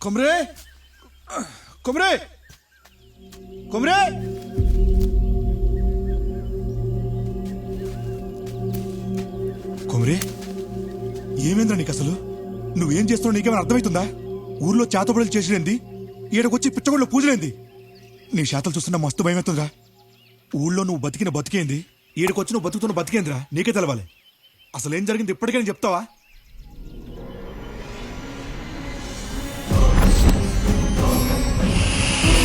కొమరే కొమరే కొమరే కొమరే ఏమైందిరా నీకు అసలు? నువ్వేం చేస్తున్నావు నీకేమైనా అర్థమవుతుందా? ఊర్లో చేతబడులు చేసినేంది, ఈడకొచ్చి పిచ్చగొండలో పూజలేంది? నీ శాతలు చూస్తున్నా మస్తు భయమవుతుందిరా. ఊళ్ళో నువ్వు బతికిన బతికేంది, ఈడకొచ్చి నువ్వు బతుకుతున్న బతికేందిరా నీకే తెలవాలి. అసలు ఏం జరిగింది ఇప్పటికైనా చెప్తావా?